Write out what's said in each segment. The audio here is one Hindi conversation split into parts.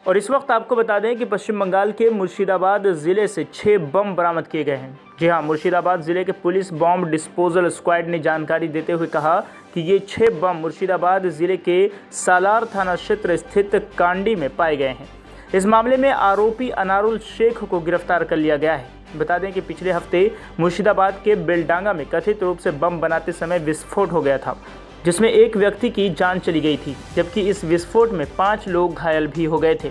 और इस वक्त आपको बता दें कि पश्चिम बंगाल के मुर्शिदाबाद ज़िले से 6 बम बरामद किए गए हैं। जी हां, मुर्शिदाबाद ज़िले के पुलिस बॉम्ब डिस्पोजल स्क्वाड ने जानकारी देते हुए कहा कि ये 6 बम मुर्शिदाबाद ज़िले के सालार थाना क्षेत्र स्थित कांडी में पाए गए हैं। इस मामले में आरोपी अनारुल शेख को गिरफ्तार कर लिया गया है। बता दें कि पिछले हफ्ते मुर्शिदाबाद के बेलडांगा में कथित रूप से बम बनाते समय विस्फोट हो गया था, जिसमें एक व्यक्ति की जान चली गई थी, जबकि इस विस्फोट में 5 लोग घायल भी हो गए थे।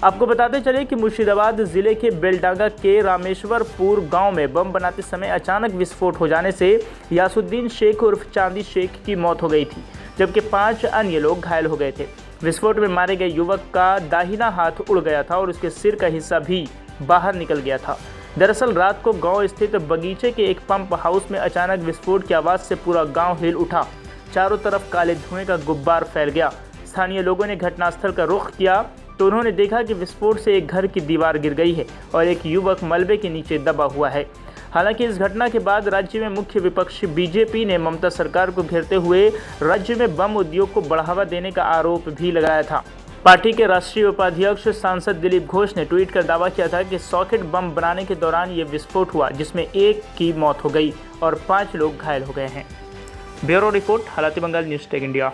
आपको बताते चले कि मुर्शिदाबाद ज़िले के बेलडांगा के रामेश्वरपुर गांव में बम बनाते समय अचानक विस्फोट हो जाने से यासुद्दीन शेख उर्फ चांदी शेख की मौत हो गई थी, जबकि 5 अन्य लोग घायल हो गए थे। विस्फोट में मारे गए युवक का दाहिना हाथ उड़ गया था और उसके सिर का हिस्सा भी बाहर निकल गया था। दरअसल रात को गांव स्थित बगीचे के एक पंप हाउस में अचानक विस्फोट की आवाज़ से पूरा गांव हिल उठा। चारों तरफ काले धुएं का गुब्बार फैल गया। स्थानीय लोगों ने घटनास्थल का रुख किया तो उन्होंने देखा कि विस्फोट से एक घर की दीवार गिर गई है और एक युवक मलबे के नीचे दबा हुआ है। हालांकि इस घटना के बाद राज्य में मुख्य विपक्ष बीजेपी ने ममता सरकार को घेरते हुए राज्य में बम उद्योग को बढ़ावा देने का आरोप भी लगाया था। पार्टी के राष्ट्रीय उपाध्यक्ष सांसद दिलीप घोष ने ट्वीट कर दावा किया था कि सॉकेट बम बनाने के दौरान ये विस्फोट हुआ, जिसमें एक की मौत हो गई और 5 लोग घायल हो गए हैं। ब्यूरो रिपोर्ट, हालाती बंगाल न्यूज़ टेक इंडिया।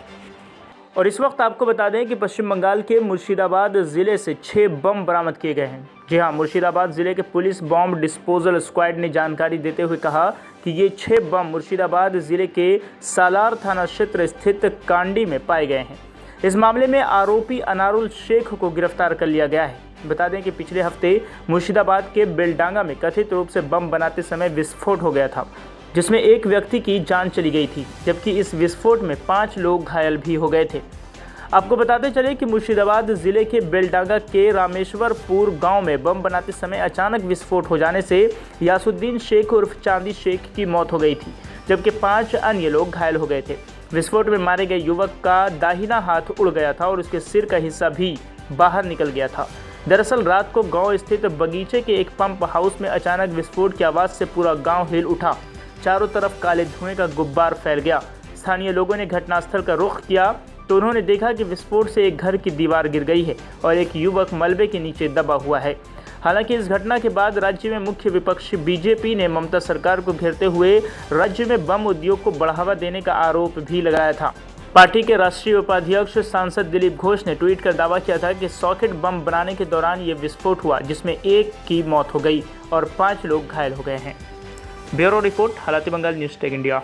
और इस वक्त आपको बता दें कि पश्चिम बंगाल के मुर्शिदाबाद ज़िले से 6 बम बरामद किए गए हैं। जी हां, मुर्शिदाबाद ज़िले के पुलिस बॉम्ब डिस्पोजल स्क्वाड ने जानकारी देते हुए कहा कि ये 6 बम मुर्शिदाबाद ज़िले के सालार थाना क्षेत्र स्थित कांडी में पाए गए हैं। इस मामले में आरोपी अनारुल शेख को गिरफ्तार कर लिया गया है। बता दें कि पिछले हफ्ते मुर्शिदाबाद के बेलडांगा में कथित रूप से बम बनाते समय विस्फोट हो गया था, जिसमें एक व्यक्ति की जान चली गई थी, जबकि इस विस्फोट में 5 लोग घायल भी हो गए थे। आपको बताते चले कि मुर्शिदाबाद ज़िले के बेलडांगा के रामेश्वरपुर गांव में बम बनाते समय अचानक विस्फोट हो जाने से यासुद्दीन शेख उर्फ चांदी शेख की मौत हो गई थी, जबकि 5 अन्य लोग घायल हो गए थे। विस्फोट में मारे गए युवक का दाहिना हाथ उड़ गया था और उसके सिर का हिस्सा भी बाहर निकल गया था। दरअसल रात को गाँव स्थित बगीचे के एक पंप हाउस में अचानक विस्फोट की आवाज़ से पूरा गाँव हिल उठा। चारों तरफ काले धुएं का गुब्बार फैल गया। स्थानीय लोगों ने घटनास्थल का रुख किया तो उन्होंने देखा कि विस्फोट से एक घर की दीवार गिर गई है और एक युवक मलबे के नीचे दबा हुआ है। हालांकि इस घटना के बाद राज्य में मुख्य विपक्ष बीजेपी ने ममता सरकार को घेरते हुए राज्य में बम उद्योग को बढ़ावा देने का आरोप भी लगाया था। पार्टी के राष्ट्रीय उपाध्यक्ष सांसद दिलीप घोष ने ट्वीट कर दावा किया था कि सॉकेट बम बनाने के दौरान ये विस्फोट हुआ, जिसमें एक की मौत हो गई और 5 लोग घायल हो गए हैं। ब्यूरो रिपोर्ट, हालाती बंगाल न्यूज़ टेक इंडिया।